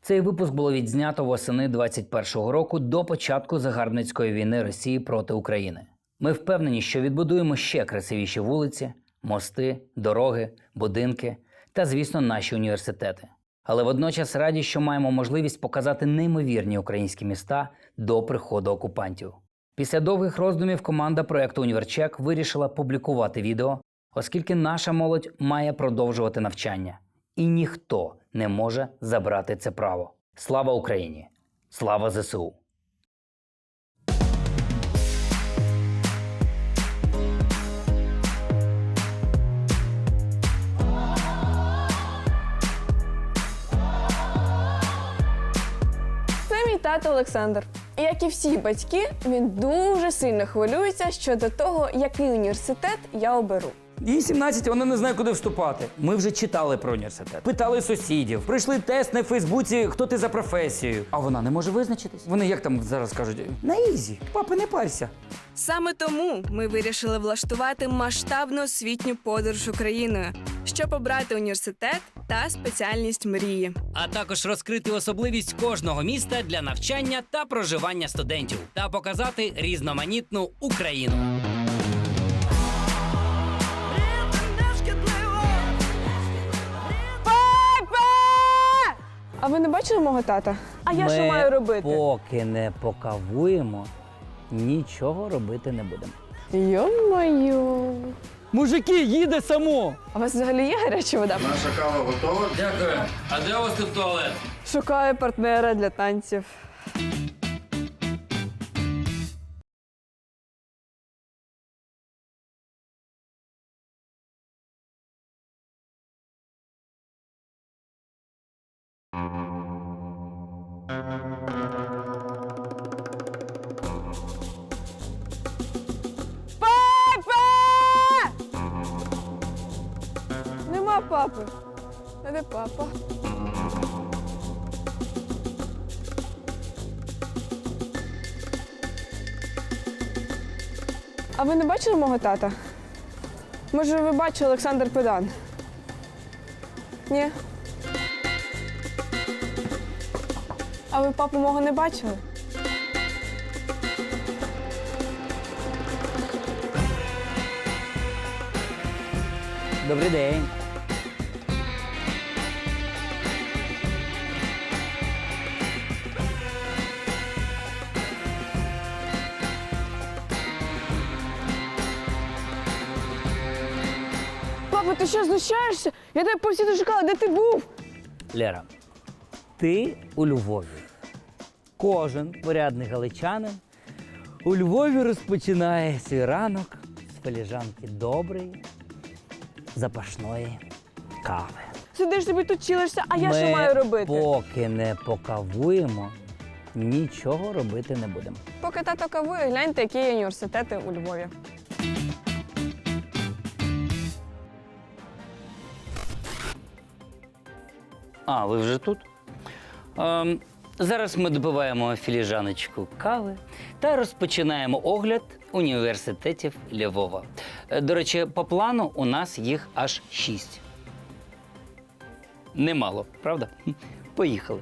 Цей випуск було відзнято восени 21-го року до початку загарбницької війни Росії проти України. Ми впевнені, що відбудуємо ще красивіші вулиці, мости, дороги, будинки та, звісно, наші університети. Але водночас раді, що маємо можливість показати неймовірні українські міста до приходу окупантів. Після довгих роздумів команда проєкту «Універчек» вирішила публікувати відео, оскільки наша молодь має продовжувати навчання. І ніхто не може забрати це право. Слава Україні! Слава ЗСУ! Це мій тато Олександр. І як і всі батьки, він дуже сильно хвилюється щодо того, який університет я оберу. Їй 17, вона не знає, куди вступати. Ми вже читали про університет, питали сусідів, пройшли тест на Фейсбуці, хто ти за професією. А вона не може визначитись. Вони як там зараз кажуть? На ізі, папа, не парся. Саме тому ми вирішили влаштувати масштабну освітню подорож Україною, щоб обрати університет та спеціальність мрії. А також розкрити особливість кожного міста для навчання та проживання студентів та показати різноманітну Україну. А ви не бачили мого тата? А я що маю робити? Поки не покавуємо, нічого робити не будемо. Йо-моє. Мужики, їде само! А у вас взагалі є гаряча вода? Наша кава готова. Дякую. А де у вас тут туалет? Шукаю партнера для танців. Нема папи. А де папа? А ви не бачили мого тата? Може, ви бачили Олександр Педан? Ні? А ви папу мого не бачили? Добрий день. Папа, ти що, знущаєшся? Я тебе повсюди шукала, де ти був? Лера, ти у Львові. Кожен порядний галичанин у Львові розпочинає свій ранок з філіжанки доброї, запашної кави. Сидиш собі тут чилишся, а я що маю робити? Поки не покавуємо, нічого робити не будемо. Поки тато кавує, гляньте, які є університети у Львові. А, ви вже тут? Зараз ми допиваємо філіжаночку кави та розпочинаємо огляд університетів Львова. До речі, по плану у нас їх аж 6. Немало, правда? Поїхали.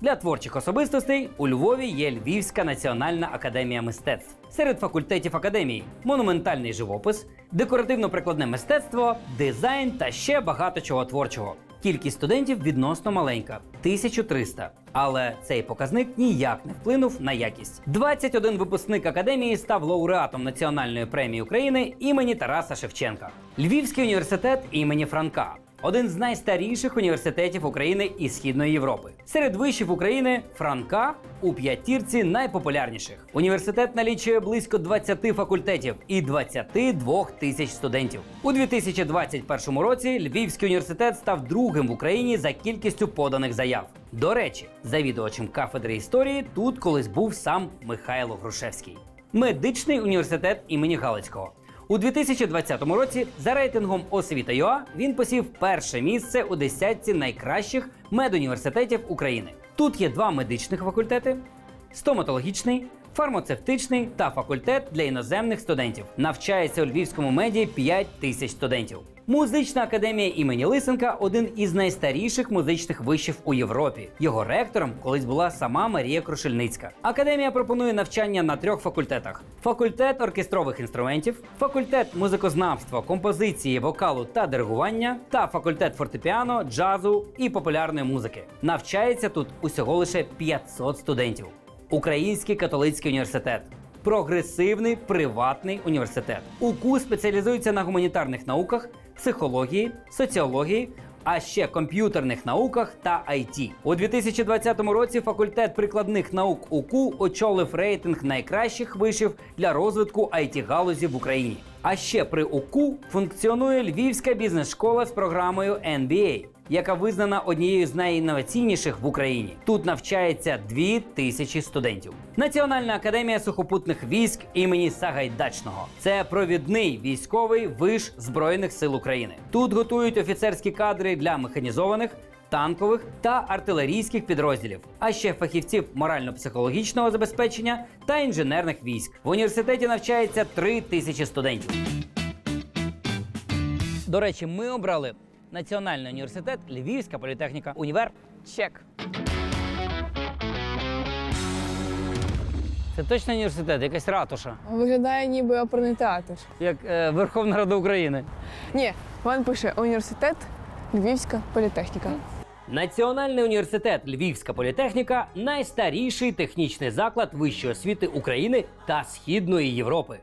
Для творчих особистостей у Львові є Львівська національна академія мистецтв. Серед факультетів академії монументальний живопис, декоративно-прикладне мистецтво, дизайн та ще багато чого творчого. Кількість студентів відносно маленька – 1300. Але цей показник ніяк не вплинув на якість. 21 випускник академії став лауреатом Національної премії України імені Тараса Шевченка. Львівський університет імені Франка. Один з найстаріших університетів України і Східної Європи. Серед вишів України Франка у п'ятірці найпопулярніших. Університет налічує близько 20 факультетів і 22 тисяч студентів. У 2021 році Львівський університет став другим в Україні за кількістю поданих заяв. До речі, завідувачем кафедри історії тут колись був сам Михайло Грушевський. Медичний університет імені Галицького. У 2020 році за рейтингом Освіта.ua він посів перше місце у десятці найкращих медуніверситетів України. Тут є 2 медичних факультети, стоматологічний, фармацевтичний та факультет для іноземних студентів. Навчається у Львівському меді 5 тисяч студентів. Музична академія імені Лисенка – один із найстаріших музичних вишів у Європі. Його ректором колись була сама Марія Крушельницька. Академія пропонує навчання на 3 факультетах: факультет оркестрових інструментів, факультет музикознавства, композиції, вокалу та диригування та факультет фортепіано, джазу і популярної музики. Навчається тут усього лише 500 студентів. Український католицький університет. Прогресивний приватний університет. УКУ спеціалізується на гуманітарних науках, психології, соціології, а ще комп'ютерних науках та IT. У 2020 році факультет прикладних наук УКУ очолив рейтинг найкращих вишів для розвитку IT-галузі в Україні. А ще при УКУ функціонує Львівська бізнес-школа з програмою MBA, яка визнана однією з найінноваційніших в Україні. Тут навчається 2000 студентів. Національна академія сухопутних військ імені Сагайдачного. Це провідний військовий виш Збройних сил України. Тут готують офіцерські кадри для механізованих, танкових та артилерійських підрозділів, а ще фахівців морально-психологічного забезпечення та інженерних військ. В університеті навчається 3000 студентів. До речі, ми обрали Національний університет, Львівська політехніка, універ. Чек. Це точно університет, якась ратуша, Виглядає ніби оперний театр. як Верховна Рада України. Ні, він пише університет, Львівська політехніка. Національний університет Львівська політехніка – найстаріший технічний заклад вищої освіти України та Східної Європи.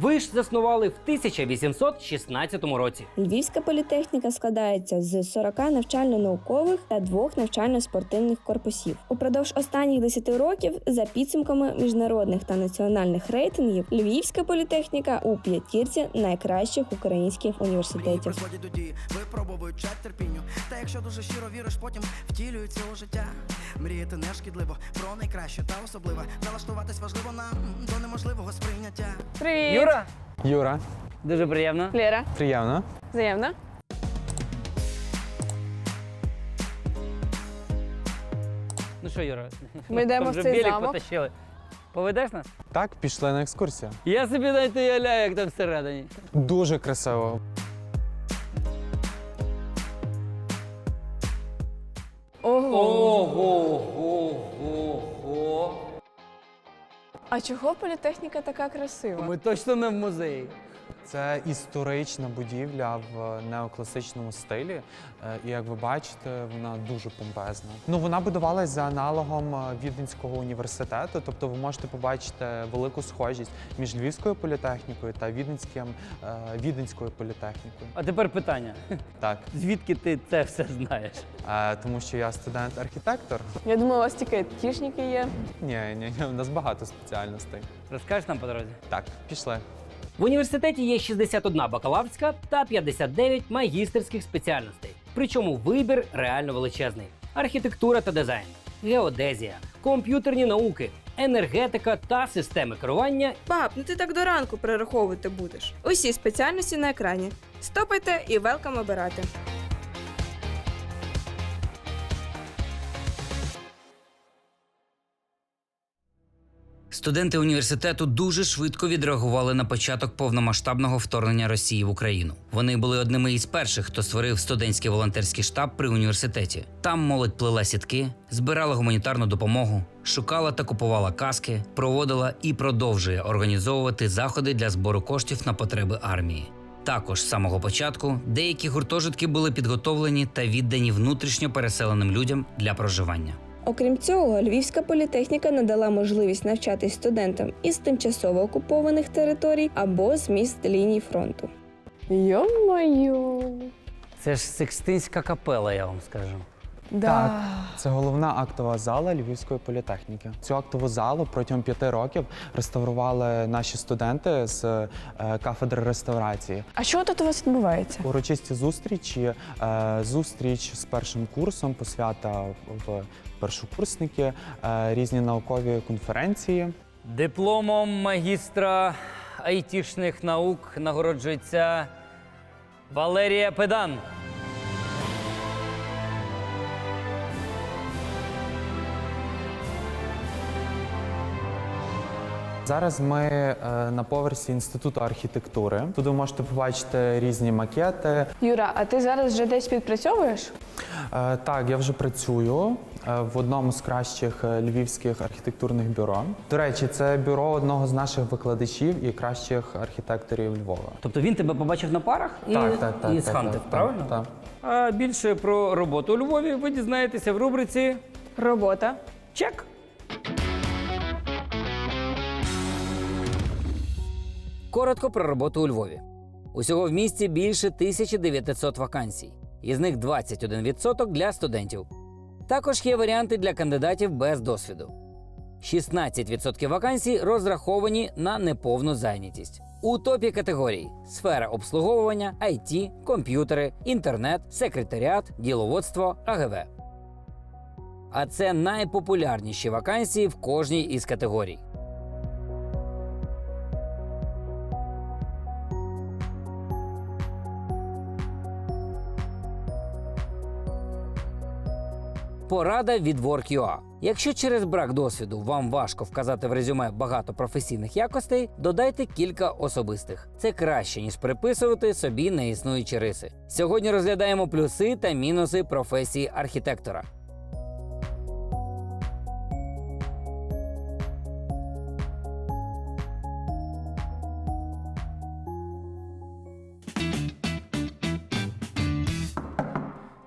Виш заснували в 1816 році. Львівська політехніка складається з 40 навчально-наукових та 2 навчально-спортивних корпусів. Упродовж останніх 10 років, за підсумками міжнародних та національних рейтингів, Львівська політехніка у 5 найкращих українських університетів. Призводять до дії, випробовують чат терпінню. Та якщо дуже щиро віриш, потім втілюється у життя. Мріяти не шкідливо, про найкраще та особливе. Налаштуватись важливо нам до неможливого сприйняття. Привіт! Юра, Юра, дуже приємно. Лера, приємно. взаємно. Ну що, Юра, Ми йдемо там в вже цей білик замок. потащили. Поведеш нас? Так, пішли на екскурсію. Я собі навіть не уявляю, як там всередині. Дуже красиво. Ого! Ого. А чого політехніка така красива? Ми точно не в музеї. Це історична будівля в неокласичному стилі. І як ви бачите, вона дуже помпезна. Ну, вона будувалась за аналогом Віденського університету, тобто ви можете побачити велику схожість між Львівською політехнікою та Віденською політехнікою. А тепер питання. Так, Звідки ти це все знаєш? тому що я студент-архітектор. Я думала, у вас тільки айтішники є. Ні, у нас багато спеціальностей. Розкажеш нам по дорозі? Так, пішли. В університеті є 61 бакалаврська та 59 магістерських спеціальностей. Причому вибір реально величезний: архітектура та дизайн, геодезія, комп'ютерні науки, енергетика та системи керування. Баб, ну ти так до ранку перераховувати будеш. Усі спеціальності на екрані. Стопайте і велкам обирати. Студенти університету дуже швидко відреагували на початок повномасштабного вторгнення Росії в Україну. Вони були одними із перших, хто створив студентський волонтерський штаб при університеті. Там молодь плела сітки, збирала гуманітарну допомогу, шукала та купувала каски, проводила і продовжує організовувати заходи для збору коштів на потреби армії. Також з самого початку деякі гуртожитки були підготовлені та віддані внутрішньо переселеним людям для проживання. Окрім цього, Львівська політехніка надала можливість навчатись студентам із тимчасово окупованих територій або з міст ліній фронту. Йо-моє! Це ж Сикстинська капела, я вам скажу. Да. Це головна актова зала Львівської політехніки. Цю актову залу протягом 5 років реставрували наші студенти з кафедри реставрації. А що тут у вас відбувається? Урочисті зустрічі, зустріч з першим курсом, посвята в першокурсники, різні наукові конференції. Дипломом магістра айтішних наук нагороджується Валерія Педан. Зараз ми на поверсі Інституту архітектури. Тут ви можете побачити різні макети. Юра, а ти зараз вже десь підпрацьовуєш? Так, я вже працюю в одному з кращих львівських архітектурних бюро. До речі, це бюро одного з наших викладачів і кращих архітекторів Львова. Тобто він тебе побачив на парах і схантив, правильно? Так. А більше про роботу у Львові ви дізнаєтеся в рубриці Робота. «Чек». Коротко про роботу у Львові. Усього в місті більше 1900 вакансій. Із них 21% для студентів. Також є варіанти для кандидатів без досвіду. 16% вакансій розраховані на неповну зайнятість. У топі категорій – сфера обслуговування, IT, комп'ютери, інтернет, секретаріат, діловодство, АГВ. А це найпопулярніші вакансії в кожній із категорій. Порада від Work.ua. Якщо через брак досвіду вам важко вказати в резюме багато професійних якостей, додайте кілька особистих. Це краще, ніж приписувати собі неіснуючі риси. Сьогодні розглядаємо плюси та мінуси професії архітектора.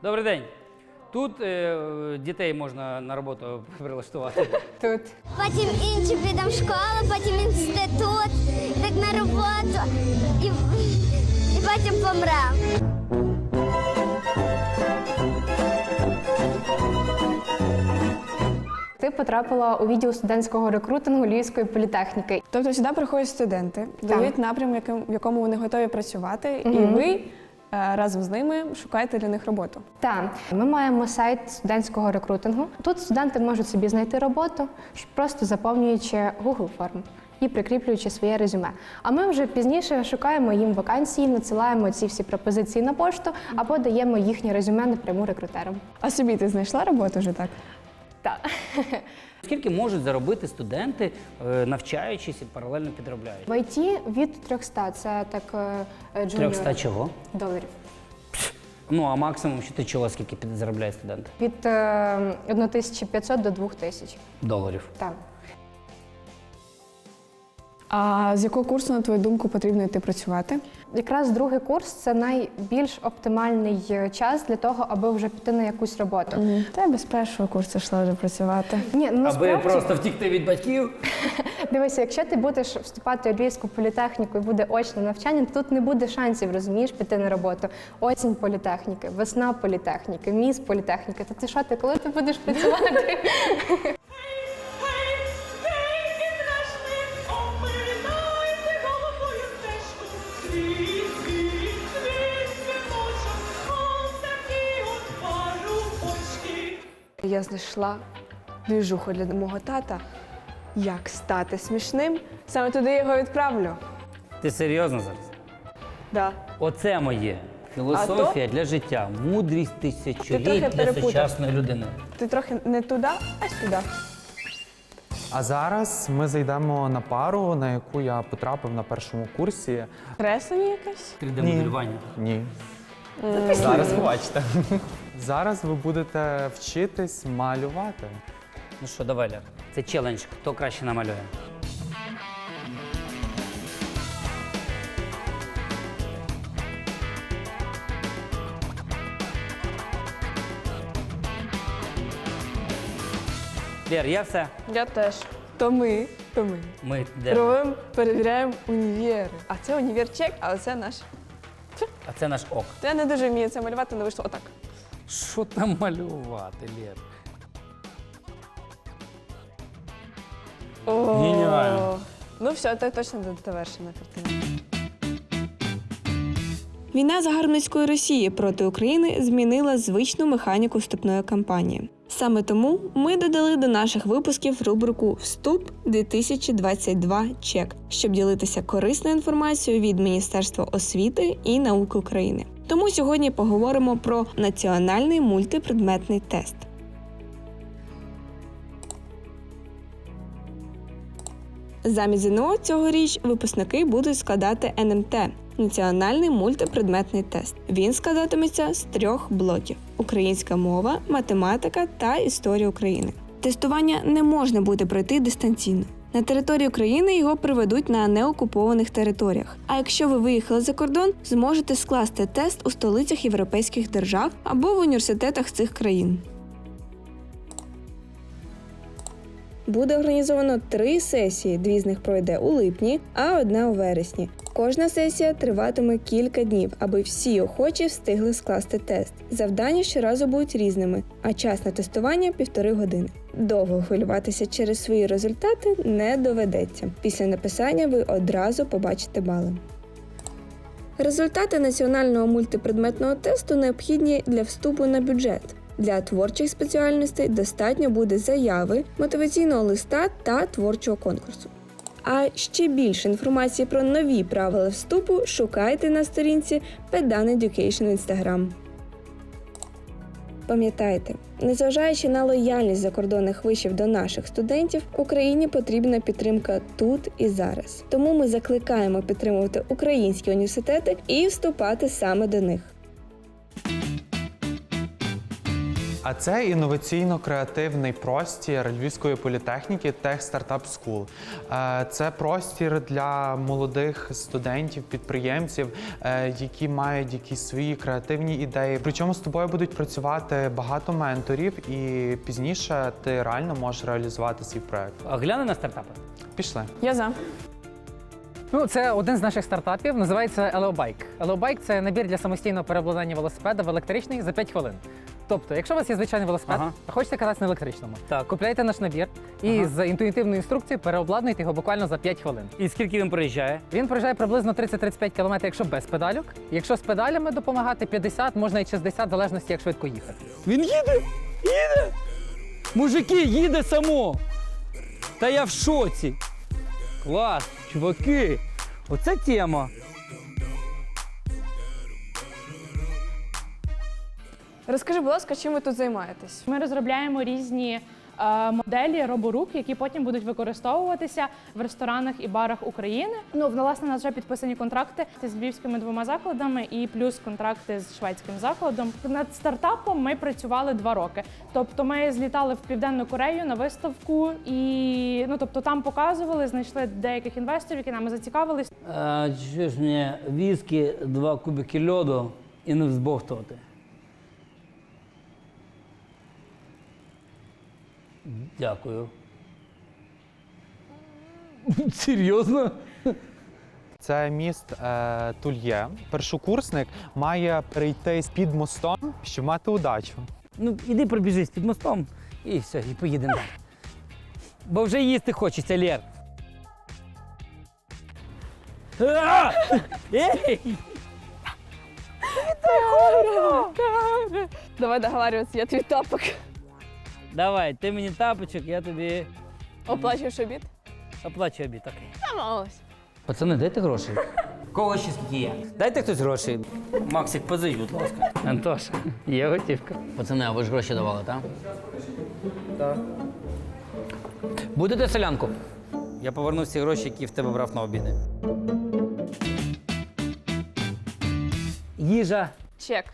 Добрий день. Тут дітей можна на роботу прилаштувати. Тут. Потім інші підемо в школу, потім інститут, так на роботу і потім помремо. Ти потрапила у відділ студентського рекрутингу Львівської політехніки. Тобто сюди приходять студенти, дають напрям, в якому вони готові працювати, і ви разом з ними шукаєте для них роботу. Так, ми маємо сайт студентського рекрутингу. Тут студенти можуть собі знайти роботу, просто заповнюючи Google форму і прикріплюючи своє резюме. А ми вже пізніше шукаємо їм вакансії, надсилаємо ці всі пропозиції на пошту або даємо їхнє резюме напряму рекрутерам. А собі ти знайшла роботу вже так? Так. Скільки можуть заробити студенти, навчаючись і паралельно підробляють? В IT від 300, це так джуніор. 300 чого? Доларів. Ну, а максимум, що ти чула, скільки заробляє студент? Від 1500 до 2000. Доларів. Так. А з якого курсу, на твою думку, потрібно йти працювати? Якраз другий курс – це найбільш оптимальний час для того, аби вже піти на якусь роботу. Та я без першого курсу йшла вже працювати. Ні, ну, Аби насправді, просто втікти від батьків? дивися, якщо ти будеш вступати у Львівську політехніку і буде очне навчання, то тут не буде шансів, розумієш, піти на роботу. Осінь політехніки, весна політехніки, міс політехніки. То ти коли ти будеш працювати? Я знайшла двіжуху для мого тата. Як стати смішним? Саме туди я його відправлю. Ти серйозно зараз? Да. Оце моє. Філософія для життя, мудрість Ти тисячоліть трохи для перепутав. сучасної людини. Ти трохи не туди, а сюди. А зараз ми зайдемо на пару, на яку я потрапив на першому курсі. Креслення якесь? 3D-моделювання. Ні. Зараз побачите. Зараз ви будете вчитись малювати. Ну що, давай, Ляр. Це челендж, хто краще намалює. Лєр, я все. Я теж. То ми. Ми де? Робимо, перевіряємо універи. А це універ-чек, а це наш. А це наш ок. Я не дуже вмію це малювати, але вийшло отак. Що там малювати, Лєр? Геніально. Ну все, це точно довершена картина. Війна загарбницької Росії проти України змінила звичну механіку вступної кампанії. Саме тому ми додали до наших випусків рубрику «Вступ 2022 чек», щоб ділитися корисною інформацією від Міністерства освіти і науки України. Тому сьогодні поговоримо про національний мультипредметний тест. Замість ЗНО цьогоріч випускники будуть складати НМТ – Національний мультипредметний тест. Він складатиметься з 3 блоків – українська мова, математика та історія України. Тестування не можна буде пройти дистанційно. На території України його проведуть на неокупованих територіях. А якщо ви виїхали за кордон, зможете скласти тест у столицях європейських держав або в університетах цих країн. Буде організовано 3 сесії, 2 з них пройде у липні, а 1 у вересні. Кожна сесія триватиме кілька днів, аби всі охочі встигли скласти тест. Завдання щоразу будуть різними, а час на тестування – 1,5 години. Довго хвилюватися через свої результати не доведеться. Після написання ви одразу побачите бали. Результати національного мультипредметного тесту необхідні для вступу на бюджет. Для творчих спеціальностей достатньо буде заяви, мотиваційного листа та творчого конкурсу. А ще більше інформації про нові правила вступу шукайте на сторінці Pedan Education в Instagram. Пам'ятайте, незважаючи на лояльність закордонних вишів до наших студентів, Україні потрібна підтримка тут і зараз. Тому ми закликаємо підтримувати українські університети і вступати саме до них. А це інноваційно-креативний простір Львівської політехніки Tech Startup School. Це простір для молодих студентів, підприємців, які мають якісь свої креативні ідеї. Причому з тобою будуть працювати багато менторів, і пізніше ти реально можеш реалізувати свій проект. А гляне на стартапи? Пішли. Я за. Ну, це один з наших стартапів, називається Eleo Bike. Eleo Bike – це набір для самостійного переобладнання велосипеда в електричний за 5 хвилин. Тобто, якщо у вас є звичайний велосипед, а хочете кататися на електричному, купляйте наш набір і з інтуїтивною інструкцією переобладнуйте його буквально за 5 хвилин. І скільки він проїжджає? Він проїжджає приблизно 30-35 км, якщо без педальок. Якщо з педалями допомагати, 50, можна і 60, в залежності, як швидко їхати. Він їде! Їде! Мужики, їде само! Та я в шоці! Клас, чуваки! Оце тема! Розкажи, будь ласка, чим ви тут займаєтесь? Ми розробляємо різні моделі роборук, які потім будуть використовуватися в ресторанах і барах України. Ну, власне, у нас вже підписані контракти з львівськими 2 закладами і плюс контракти з шведським закладом. Над стартапом ми працювали 2 роки. Тобто ми злітали в Південну Корею на виставку і тобто там показували, знайшли деяких інвесторів, які нами зацікавились. Чи ж мені віскі, 2 кубики льоду і не взбовтувати? Дякую. Серйозно? Це міст Тульє. Першокурсник має перейти з-під мостом, щоб мати удачу. Ну, іди пробіжись під мостом і все, і поїдемо далі. Бо вже їсти хочеться, Лєр. Ей! Давай договарюватися, я твій тапок. Давай, ти мені тапочок, я тобі Оплачуєш обід? оплачу обід, окей. Домовились. Пацани, дайте гроші. Кого ще скільки є? Дайте хтось гроші. Максик, позий, будь ласка. Антоша, є готівка. Пацани, а ви ж гроші давали, так? Так. Будете селянку? Я поверну всі гроші, які в тебе брав на обіди. Їжа. Чек.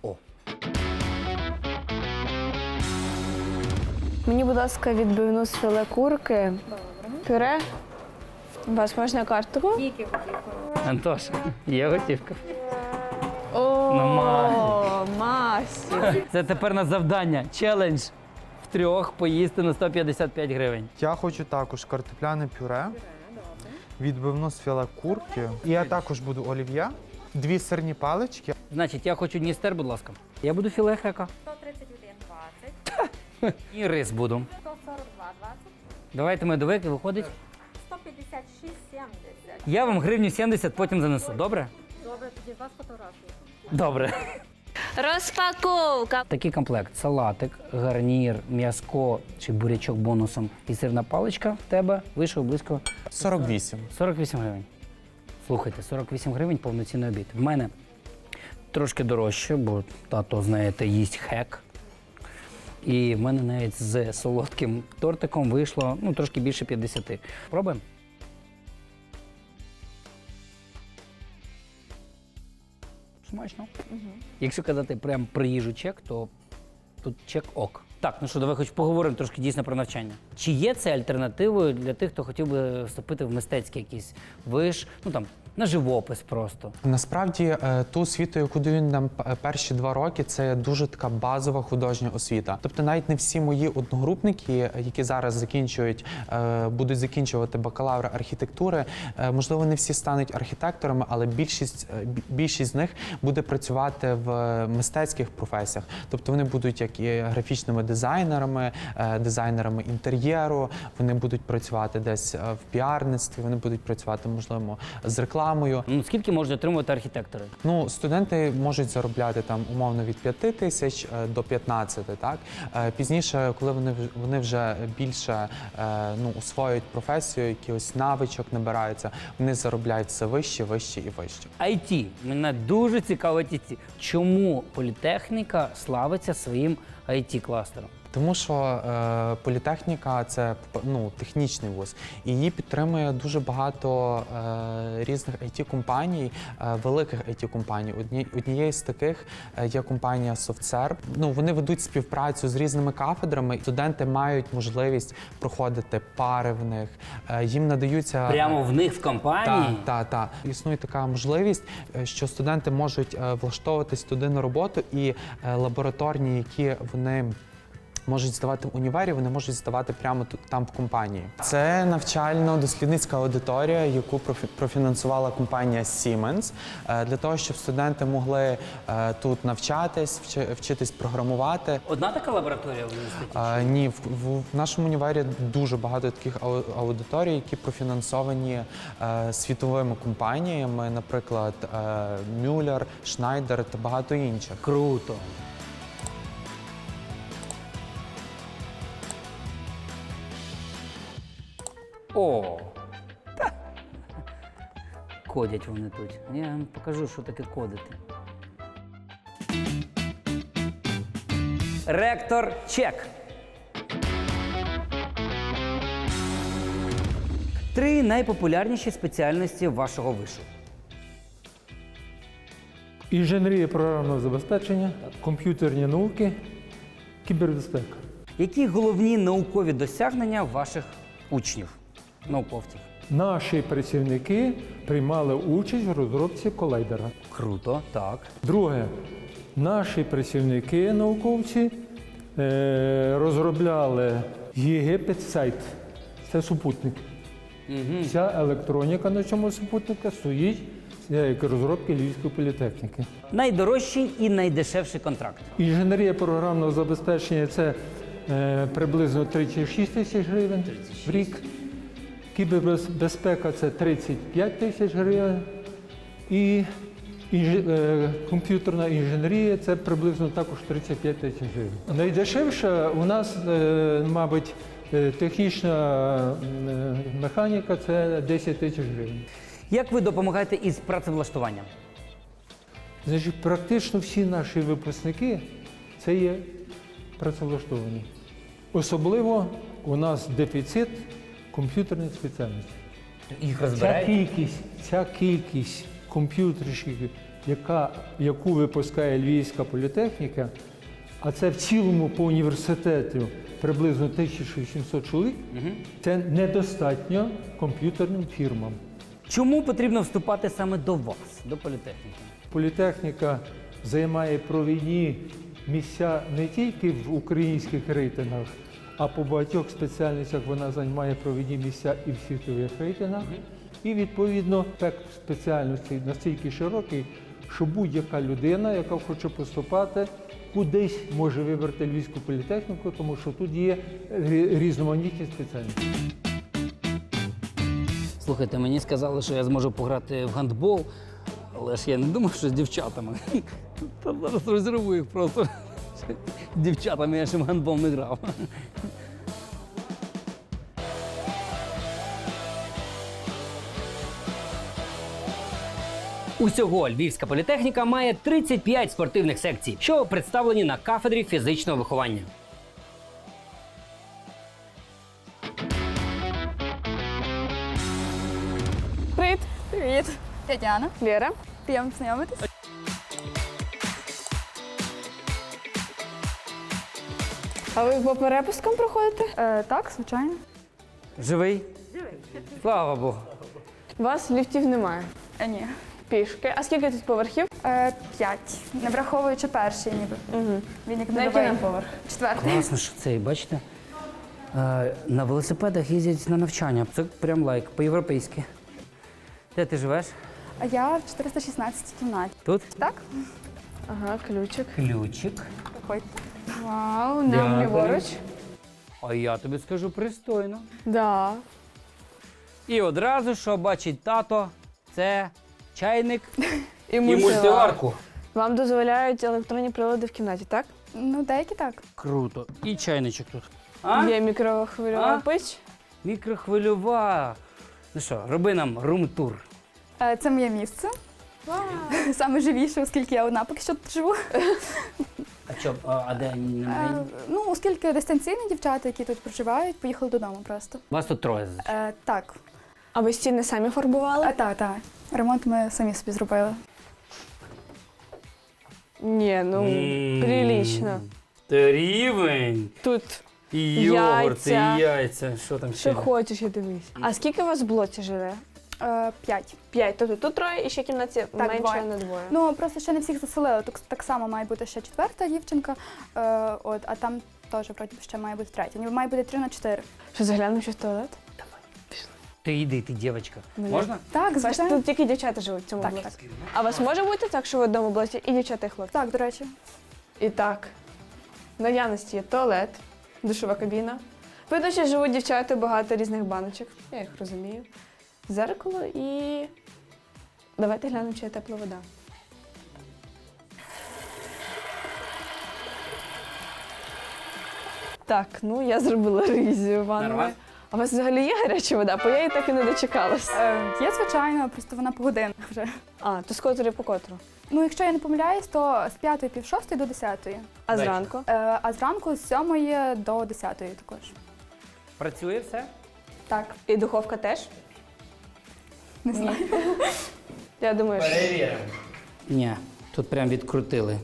О. Мені, будь ласка, відбивну з філе курки. Пюре. Вас можна картку? Антоша, є готівка. О, Масі. Це тепер на завдання. Челендж. Втрьох поїсти на 155 гривень. Я хочу також картопляне пюре, відбивну з філе курки. І я також буду олів'є, 2 сирні палички. Значить, я хочу Дністер, будь ласка. Я буду філе хека. 131,20. І рис буду. 142,20. Давайте медовик і виходить. 156,70. Я вам гривню 70 потім занесу. Добре? Добре, тоді вас фотографії. Добре. Розпаковка! Такий комплект: салатик, гарнір, м'яско чи бурячок бонусом і сирна паличка в тебе вийшов близько 48. 48 гривень. Слухайте, 48 гривень повноцінний обід. В мене трошки дорожче, бо тато, знаєте, їсть хек. І в мене навіть з солодким тортиком вийшло трошки більше 50. Пробуємо? Смачно. Якщо казати прям про їжу чек, то тут чек ок. Так, ну що, давай хоч поговоримо трошки дійсно про навчання. Чи є це альтернативою для тих, хто хотів би вступити в мистецький якийсь виш, на живопис просто? Насправді, ту освіту, яку дають нам перші 2 роки, це дуже така базова художня освіта. Тобто навіть не всі мої одногрупники, які зараз будуть закінчувати бакалавра архітектури, можливо, не всі стануть архітекторами, але більшість з них буде працювати в мистецьких професіях. Тобто вони будуть як і графічними дизайнерами інтер'єру, вони будуть працювати десь в піарництві, вони будуть працювати, можливо, з рекламою. Скільки можуть отримувати архітектори? Студенти можуть заробляти там умовно від 5 тисяч до 15, так? Пізніше, коли вони вже більше освоюють професію, якихось навичок набираються, вони заробляють все вище і вище. IT. Мене дуже цікавить IT. Чому політехніка славиться своїм IT-кластером? Тому що політехніка – це технічний вуз, і її підтримує дуже багато різних IT-компаній, великих IT-компаній. Однією з таких є компанія SoftServe. Вони ведуть співпрацю з різними кафедрами. Студенти мають можливість проходити пари в них, їм надаються… Прямо в них в компанії? Так. Існує така можливість, що студенти можуть влаштовуватись туди на роботу, і лабораторні, які вони можуть здавати в універі, вони можуть здавати прямо там в компанії. Це навчально-дослідницька аудиторія, яку профінансувала компанія Siemens, для того, щоб студенти могли тут навчатись, вчитись програмувати. Одна така лабораторія в університеті? Ні, в нашому універі дуже багато таких аудиторій, які профінансовані світовими компаніями, наприклад, Müller, Schneider та багато інших. Круто! О! Кодять вони тут. Я вам покажу, що таке кодити. Ректор чек. 3 найпопулярніші спеціальності вашого вишу. Інженерія програмного забезпечення, комп'ютерні науки, кібербезпека. Які головні наукові досягнення ваших учнів, науковців? Наші працівники приймали участь в розробці колайдера. Круто, так. Друге, наші працівники, науковці, розробляли Єгипет-сайт. Це супутник. Вся електроніка на цьому супутнику стоїть як розробки Львівської політехніки. Найдорожчий і найдешевший контракт. Інженерія програмного забезпечення – це приблизно 36 тисяч гривень в рік. Кібербезпека – це 35 тисяч гривень. І комп'ютерна інженерія – це приблизно також 35 тисяч гривень. Найдешевша у нас, мабуть, технічна механіка – це 10 тисяч гривень. Як ви допомагаєте із працевлаштуванням? Значить, практично всі наші випускники – це є працевлаштовані. Особливо у нас дефіцит комп'ютерних спеціальностей. Їх розбирають? Ця кількість комп'ютерщиків, яку випускає Львівська політехніка, а це в цілому по університету приблизно 1700 чоловік, це недостатньо комп'ютерним фірмам. Чому потрібно вступати саме до вас, до політехніки? Політехніка займає провідні місця не тільки в українських рейтингах, а по багатьох спеціальностях вона займає провідні місця і в світових рейтингах. І, відповідно, спектр спеціальностей настільки широкий, що будь-яка людина, яка хоче поступати, кудись може вибрати Львівську політехніку, тому що тут є різноманітні спеціальності. Слухайте, мені сказали, що я зможу пограти в гандбол, але ж я не думав, що з дівчатами. Та зараз розірву їх просто. З дівчатами я ще в гандбол не грав. Усього Львівська політехніка має 35 спортивних секцій, що представлені на кафедрі фізичного виховання. Привіт. Тетяна. Лєра. Приємно знайомитись. А ви по перепускам проходите? Так, звичайно. Живий? Живий. Слава Богу. У вас ліфтів немає? Ні. Пішки. А скільки тут поверхів? 5. Не враховуючи перший ніби. Угу. Він як На який нам поверх? 4. Класно, що це, бачите? На велосипедах їздять на навчання. Це прям лайк, по-європейськи. Де ти живеш? А я в 416 кімнаті. Тут? Так? Ага, ключик. Ключик. Проходьте. Вау, нам ліворуч. А я тобі скажу пристойно. Да. І одразу, що бачить тато, це чайник І мультиварку. Вам дозволяють електронні прилади в кімнаті, так? Ну, деякі так. Круто. І чайничок тут. Є мікрохвильова печ. Мікрохвильова. Ну що, роби нам рум-тур. Це моє місце. Саме живіше, оскільки я одна поки що тут живу. А що, а де немає? Ну, оскільки дистанційні дівчата, які тут проживають, поїхали додому просто. Вас тут троє. Так. А ви стіни самі фарбували? Так. Ремонт ми самі собі зробили. Ні, ну, прилично. Це рівень. Тут І йогурт, і яйця. яйця. Що там ще? Що хочеш, я дивись. А скільки у вас в блоці живе? 5. 5. Тобто тут троє і ще в кімнаті менше двоє. на двоє. Ну, просто ще не всіх заселили. Так само має бути ще 4-та дівчинка, а там теж вроді ще має бути 3-я. Ніби має бути 3 на 4. Що, заглянемо ще в туалет? Ти йди, ти дівчинка. Можна? Так, Бачите, звичайно. тут тільки дівчата живуть в цьому блоці. А у вас може бути так, що в одному блоці і дівчата, і хлопці? Так, до речі. І так, в наявності є туалет, душова кабіна. Видно, що живуть дівчата, багато різних баночок. Я їх розумію. Зеркало і... Давайте глянемо, чи є тепла вода. Так, ну я зробила ревізію ванною. Нормально? А у вас взагалі є гаряча вода? Бо я її так і не дочекалась. Є, звичайно, просто вона по годинах вже. А, то з котрої по котру? Ну, якщо я не помиляюсь, то з 5:30 до 10. А зранку? А зранку з 7 до 10 також. Працює все? Так. І духовка теж? Не знаю. Я думаю, що... Перевіримо. Ні, тут прям відкрутили.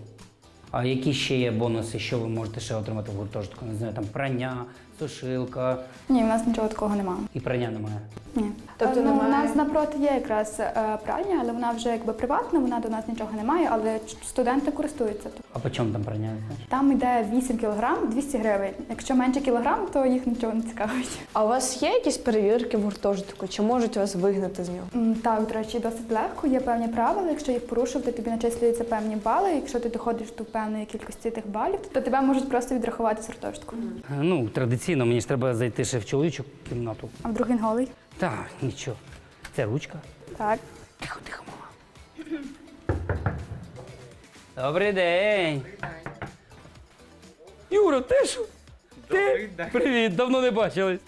А які ще є бонуси, що ви можете ще отримати в гуртожитку? Не знаю, там прання, сушилка. Ні, в нас нічого такого немає. І прання немає. Ні. Тобто У немає- нас напроти є якраз пральня, але вона вже якби приватна, вона до нас нічого не має, але студенти користуються. А по чому там прання? Там йде 8 кг, 200 гривень. Якщо менше кілограм, то їх нічого не цікавить. А у вас є якісь перевірки в гуртожитку? Чи можуть вас вигнати з нього? Так, до речі, досить легко. Є певні правила. Якщо їх порушив, то тобі начислюються певні бали. Якщо ти доходиш до певної кількості тих балів, то тебе можуть просто відрахувати з гуртожитку. Ну, традиційно, мені ж треба зайти ще в чоловічу кімнату. А вдруг він голий? Так, нічого. Це ручка. Так. Тихо, тихо, мама. Добрий день. Юра, ти що? Добрий день. Привіт, давно не бачились.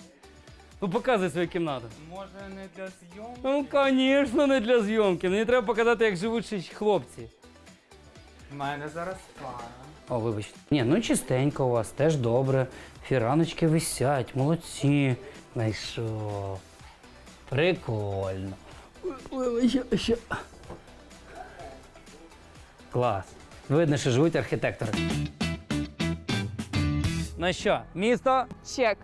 Ну, показуй свою кімнату. Може, не для зйомки? Ну, звісно, не для зйомки. Мені треба показати, як живуть ще хлопці. У мене зараз пара. О, вибачте. Ні, ну чистенько у вас, теж добре. Фіраночки висять, молодці. Знайшов. Прикольно. Клас. Видно, що живуть архітектори. Ну що, місто? Чек.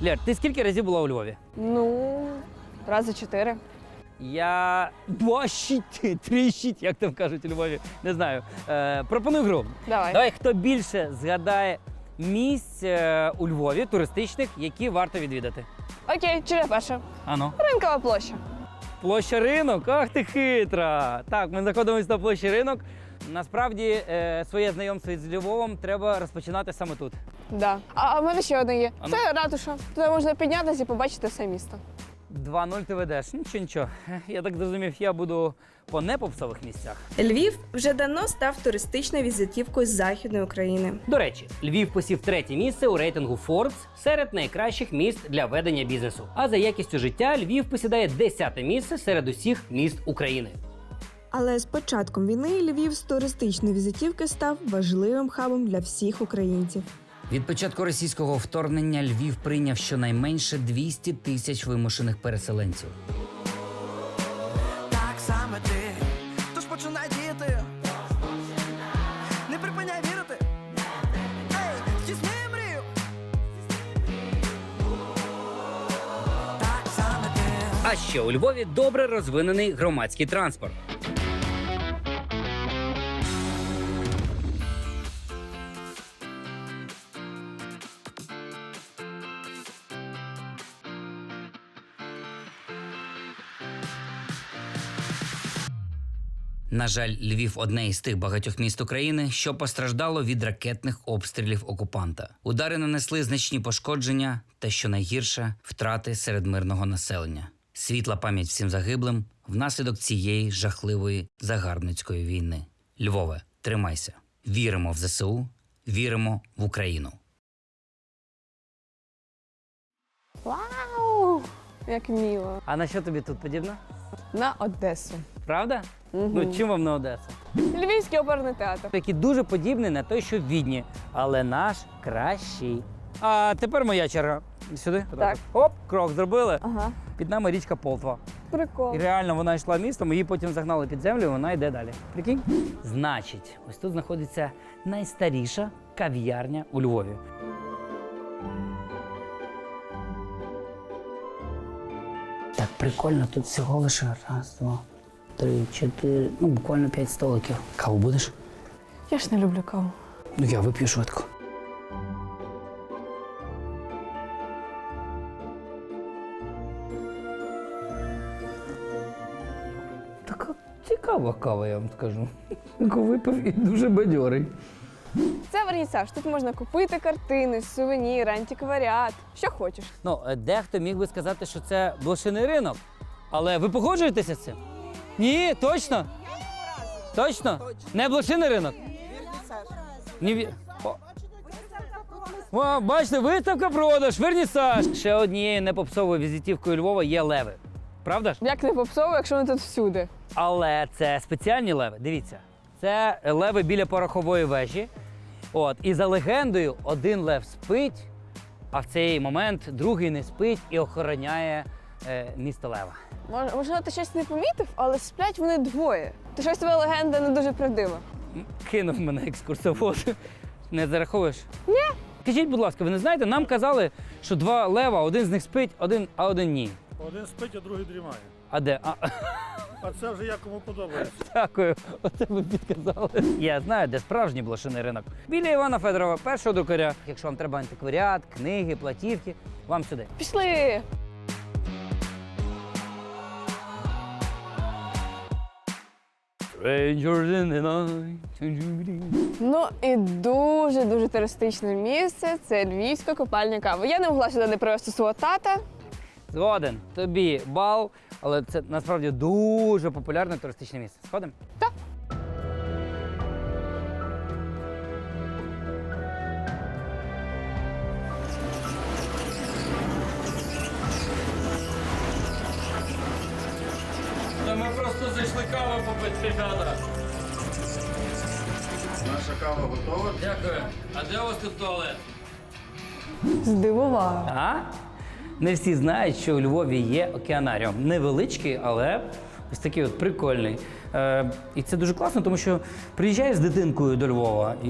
Лєр, ти скільки разів була у Львові? Ну, рази 4. Я тріщить, як там кажуть у Львові. Не знаю. Пропоную гру. Давай. Давай, хто більше згадає місць у Львові, туристичних, які варто відвідати. Окей, черепаша. Ано. Ринкова площа. Площа Ринок? Ах ти хитра! Так, ми знаходимося на площі Ринок. Насправді, своє знайомство із Львовом треба розпочинати саме тут. Да. А в мене ще одне є. Ану. Це ратуша. Туди можна піднятися і побачити все місто. 2-0 ти ведеш. Нічого. Я так зрозумів, я буду по непопсових місцях. Львів вже давно став туристичною візитівкою Західної України. До речі, Львів посів 3-є місце у рейтингу Forbes серед найкращих міст для ведення бізнесу. А за якістю життя Львів посідає 10-те місце серед усіх міст України. Але з початком війни Львів з туристичної візитівки став важливим хабом для всіх українців. Від початку російського вторгнення Львів прийняв щонайменше 200 тисяч вимушених переселенців. Так саме ти, тож починай діяти. Не припиняй вірити. Ей, здійсни мрію. Так саме ти. А ще у Львові добре розвинений громадський транспорт. На жаль, Львів – одне із тих багатьох міст України, що постраждало від ракетних обстрілів окупанта. Удари нанесли значні пошкодження та, що найгірше, втрати серед мирного населення. Світла пам'ять всім загиблим внаслідок цієї жахливої загарбницької війни. Львове, тримайся. Віримо в ЗСУ, віримо в Україну. Вау! Як мило. А на що тобі тут подібно? На Одесу. Правда? Мгм. Ну, чим вам не Одеса? Львівський оперний театр. Який дуже подібний на той, що в Відні, але наш кращий. А тепер моя черга. Сюди. Так. Оп, крок зробили. Ага. Під нами річка Полтва. Прикол. І реально вона йшла містом, її потім загнали під землю, і вона йде далі. Прикинь? Значить, ось тут знаходиться найстаріша кав'ярня у Львові. Так, прикольно, тут всього лише раз, два, три, чотири, ну буквально 5 столиків. Каву будеш? Я ж не люблю каву. Ну я вип'ю швидко. Така цікава кава, я вам скажу. Випив і дуже бадьорий. Це вернісаж. Тут можна купити картини, сувеніри, антикваріат. Що хочеш. Ну, дехто міг би сказати, що це блошиний ринок. Але ви погоджуєтеся з цим? Ні, точно? Точно? Не блошиний ринок? Ні. О, бачите, виставка продаж, вернісаж. Ще однією непопсовою візитівкою Львова є леви. Правда ж? Як не попсово, якщо вони тут всюди. Але це спеціальні леви. Дивіться, це леви біля порохової вежі. От, і за легендою, один лев спить, а в цей момент другий не спить і охороняє місто Лева. Може, ти щось не помітив, але сплять вони двоє. То щось твоя легенда не дуже правдива. Кинув мене екскурсовод. Не зараховуєш? Ні. Скажіть, будь ласка, ви не знаєте, нам казали, що два лева, один з них спить, а один ні. Один спить, а другий дрімає. А де? А це вже як кому подобається. Дякую, оце ви підказали. Я знаю, де справжній блошиний ринок. Біля Івана Федорова, першого друкаря. Якщо вам треба антикваріат, книги, платівки, вам сюди. Пішли! Ну і дуже-дуже туристичне місце – це Львівська копальня кави. Я не могла сюди не привезти свого тата. Згоден, тобі бал, але це насправді дуже популярне туристичне місце. Сходимо? Так. Та ми просто зайшли каву попити, ребята. Наша кава готова. Дякую. А де у вас тут туалет? Здивував. А? Не всі знають, що у Львові є океанаріум. Невеличкий, але ось такий от прикольний. І це дуже класно, тому що приїжджаєш з дитинкою до Львова, і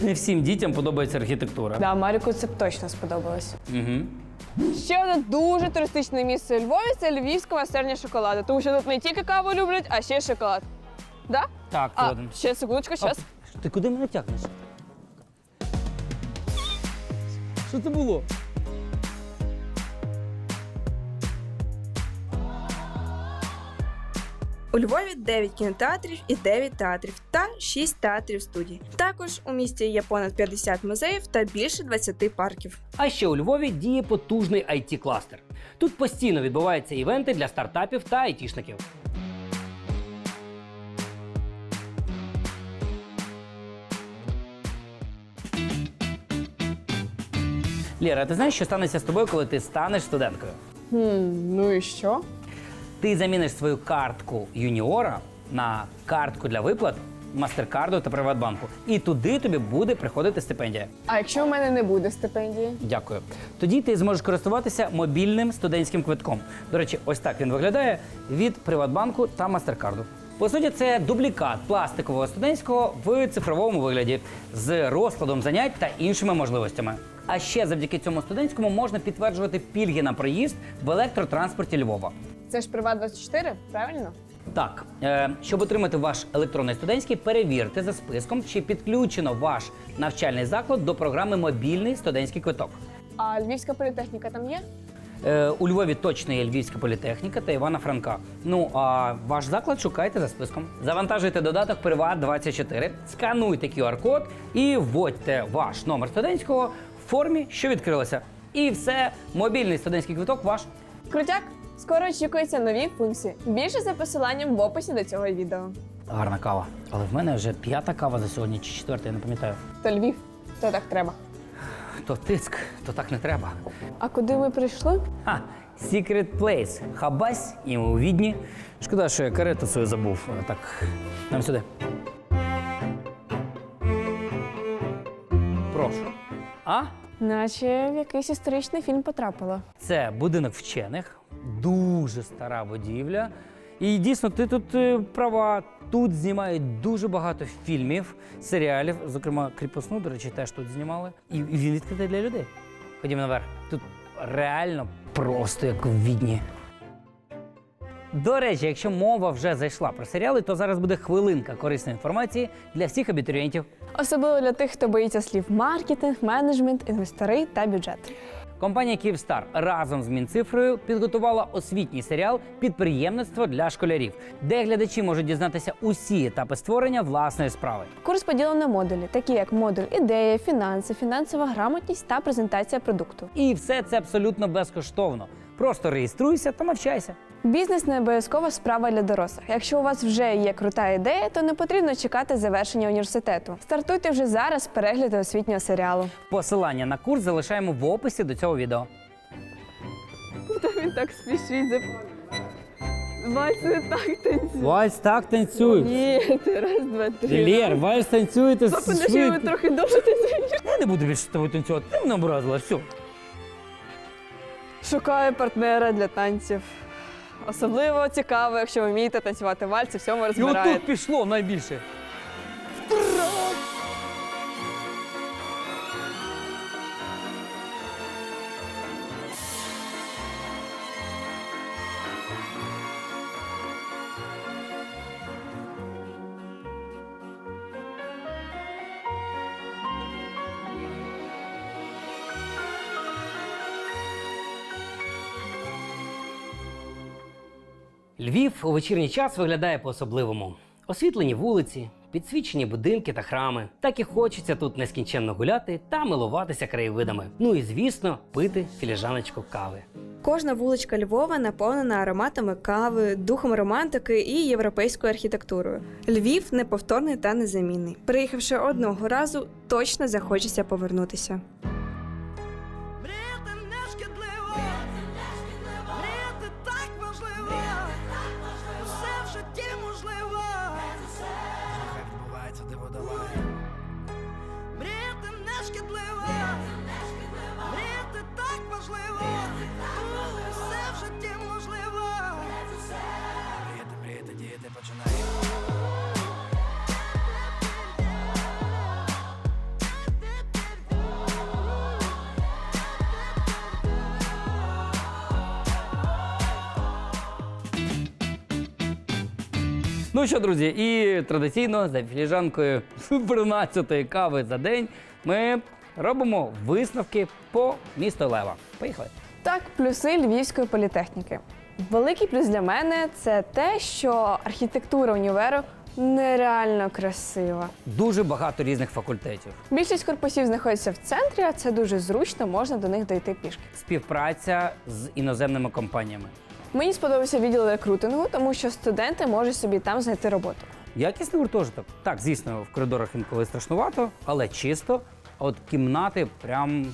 не всім дітям подобається архітектура. Да, Маріку це б точно сподобалось. Угу. Ще одне дуже туристичне місце у Львові – це Львівська майстерня шоколаду. Тому що тут не тільки каву люблять, а ще й шоколад. Да? Так, А, згоден. ще секундочку, щас. Ти куди мене тягнеш? Що це було? У Львові 9 кінотеатрів і 9 театрів та 6 театрів студій. Також у місті є понад 50 музеїв та більше 20 парків. А ще у Львові діє потужний IT-кластер. Тут постійно відбуваються івенти для стартапів та айтішників. Лєра, а ти знаєш, що станеться з тобою, коли ти станеш студенткою? Ну і що? Ти заміниш свою картку юніора на картку для виплат Мастеркарду та Приватбанку. І туди тобі буде приходити стипендія. А якщо в мене не буде стипендії? Дякую. Тоді ти зможеш користуватися мобільним студентським квитком. До речі, ось так він виглядає від Приватбанку та Мастеркарду. По суті, це дублікат пластикового студентського в цифровому вигляді з розкладом занять та іншими можливостями. А ще завдяки цьому студентському можна підтверджувати пільги на проїзд в електротранспорті Львова. Це ж Приват24, правильно? Так, щоб отримати ваш електронний студентський, перевірте за списком, чи підключено ваш навчальний заклад до програми «Мобільний студентський квиток». А Львівська політехніка там є? У Львові точно є Львівська політехніка та Івана Франка. Ну, а ваш заклад шукайте за списком. Завантажуйте додаток «Приват24», скануйте QR-код і вводьте ваш номер студентського в формі, що відкрилася. І все, мобільний студентський квиток ваш. Крутяк! Скоро очікуються нові функції. Більше за посиланням в описі до цього відео. Гарна кава. Але в мене вже 5-та кава за сьогодні чи 4-та, я не пам'ятаю. То Львів, то так треба. То тиск, то так не треба. А куди ми прийшли? Secret Place. Хабась, і ми у Відні. Шкода, що я карету свою забув. Так, нам сюди. Прошу. А? Наче в якийсь історичний фільм потрапила. Це будинок вчених, дуже стара будівля. І дійсно, ти тут права. Тут знімають дуже багато фільмів, серіалів, зокрема, «Кріпосну», до речі, теж тут знімали. І він відкритий для людей. Ходімо наверх. Тут реально просто як в Відні. До речі, якщо мова вже зайшла про серіали, то зараз буде хвилинка корисної інформації для всіх абітурієнтів. Особливо для тих, хто боїться слів маркетинг, менеджмент, інвестори та бюджет. Компанія «Київстар» разом з Мінцифрою підготувала освітній серіал «Підприємництво для школярів», де глядачі можуть дізнатися усі етапи створення власної справи. Курс поділено на модулі, такі як модуль ідея, фінанси, фінансова грамотність та презентація продукту. І все це абсолютно безкоштовно. Просто реєструйся та навчайся. Бізнес не обов'язково справа для дорослих. Якщо у вас вже є крута ідея, то не потрібно чекати завершення університету. Стартуйте вже зараз з перегляду освітнього серіалу. Посилання на курс залишаємо в описі до цього відео. Він так спішить. Вальс не так танцює. Вальс так танцює. Ні, це раз, два, три. Лєр, вальс танцюєте Подожди, ви трохи довше танцюєте. Я не буду більше з тобою танцювати, ти мене образила, все. Шукаю партнера для танців. Особливо цікаво, якщо ви вмієте танцювати вальс і в цьому І розбираєте. отут пішло найбільше. Львів у вечірній час виглядає по-особливому. Освітлені вулиці, підсвічені будинки та храми. Так і хочеться тут нескінченно гуляти та милуватися краєвидами. Ну і, звісно, пити філіжаночку кави. Кожна вуличка Львова наповнена ароматами кави, духом романтики і європейською архітектурою. Львів неповторний та незамінний. Приїхавши одного разу, точно захочеться повернутися. Мріяти так важливо, все в житті можливо. Нехай відбувається диво, давай. Мріяти не шкідливо, мріяти так важливо, все в житті можливо. Мріяти, мріяти, діяти, починай. Ну що, друзі, і традиційно за філіжанкою 13-ї кави за день ми робимо висновки по місту Лева. Поїхали. Так, плюси Львівської політехніки. Великий плюс для мене – це те, що архітектура універу нереально красива. Дуже багато різних факультетів. Більшість корпусів знаходяться в центрі, а це дуже зручно, можна до них дойти пішки. Співпраця з іноземними компаніями. Мені сподобався відділ рекрутингу, тому що студенти можуть собі там знайти роботу. Якісний гуртожиток. Так, звісно, в коридорах інколи страшнувато, але чисто. А от кімнати прям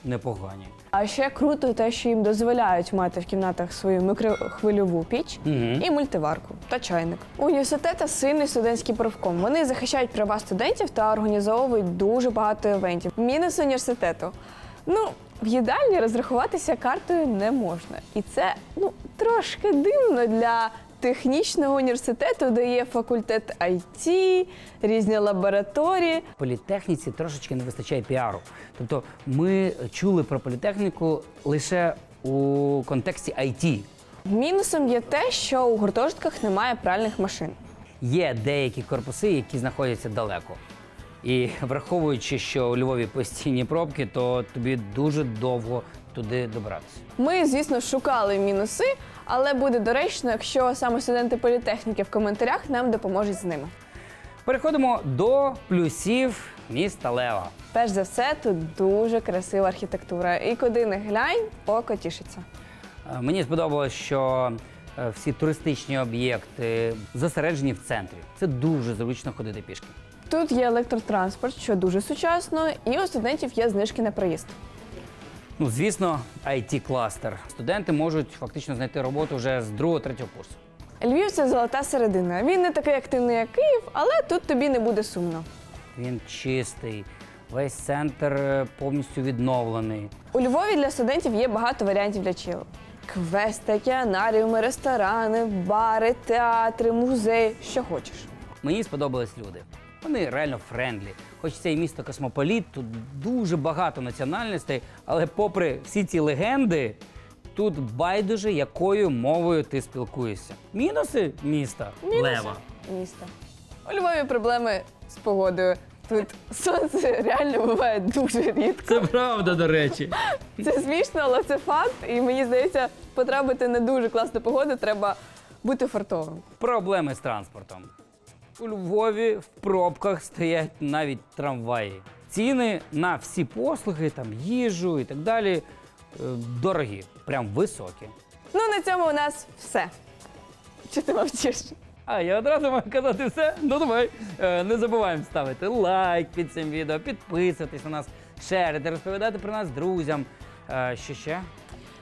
непогані. А ще круто те, що їм дозволяють мати в кімнатах свою мікрохвильову піч і мультиварку та чайник. У університету сильний студентський профком. Вони захищають права студентів та організовують дуже багато івентів. Мінус університету. В їдальні розрахуватися картою не можна. І це, трошки дивно для технічного університету, де є факультет IT, різні лабораторії. Політехніці трошечки не вистачає піару. Тобто ми чули про політехніку лише у контексті IT. Мінусом є те, що у гуртожитках немає пральних машин. Є деякі корпуси, які знаходяться далеко. І враховуючи, що у Львові постійні пробки, то тобі дуже довго туди добиратися. Ми, звісно, шукали мінуси, але буде доречно, якщо саме студенти політехніки в коментарях нам допоможуть з ними. Переходимо до плюсів міста Лева. Перш за все, тут дуже красива архітектура. І куди не глянь, око тішиться. Мені сподобалось, що всі туристичні об'єкти зосереджені в центрі. Це дуже зручно ходити пішки. Тут є електротранспорт, що дуже сучасно, і у студентів є знижки на проїзд. Звісно, IT-кластер. Студенти можуть фактично знайти роботу вже з 2-3 курсу. Львів – це золота середина. Він не такий активний, як Київ, але тут тобі не буде сумно. Він чистий, весь центр повністю відновлений. У Львові для студентів є багато варіантів для чилу. Квести, океанаріуми, ресторани, бари, театри, музеї, що хочеш. Мені сподобались люди. Вони реально френдлі. Хоч це і місто космополіт, тут дуже багато національностей, але попри всі ці легенди, тут байдуже, якою мовою ти спілкуєшся. Мінуси міста Лева. Міста. У Львові проблеми з погодою. Тут сонце реально буває дуже рідко. Це правда, до речі. Це смішно, але це факт. І мені здається, потрапити на дуже класну погоду треба бути фартовим. Проблеми з транспортом. У Львові в пробках стоять навіть трамваї. Ціни на всі послуги, там їжу і так далі, дорогі, прям високі. На цьому у нас все. Чи ти мовчиш? А, я одразу маю казати все? Ну давай. Не забуваємо ставити лайк під цим відео, підписуватись на нас, шерити, розповідати про нас друзям. Що ще?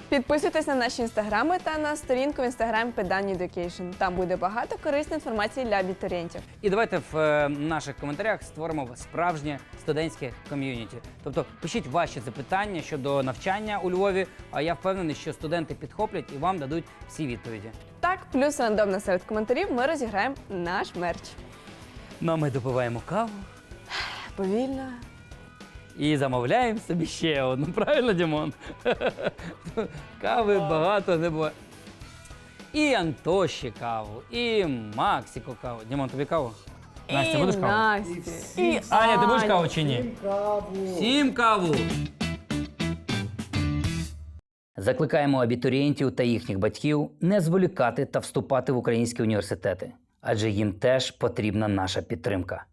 Підписуйтесь на наші інстаграми та на сторінку в інстаграм Pedan Education. Там буде багато корисної інформації для абітурієнтів. І давайте в наших коментарях створимо справжнє студентське ком'юніті. Тобто пишіть ваші запитання щодо навчання у Львові, а я впевнений, що студенти підхоплять і вам дадуть всі відповіді. Так, плюс рандомно серед коментарів ми розіграємо наш мерч. Ну, а ми допиваємо каву. Повільно. І замовляємо собі ще одну. Правильно, Дімон? Кави багато не буває. І Антоші каву, і Максику каву. Дімон, тобі каву? Настя, будеш каву? І Аня, ти будеш каву чи ні? Всім каву! Закликаємо абітурієнтів та їхніх батьків не зволікати та вступати в українські університети, адже їм теж потрібна наша підтримка.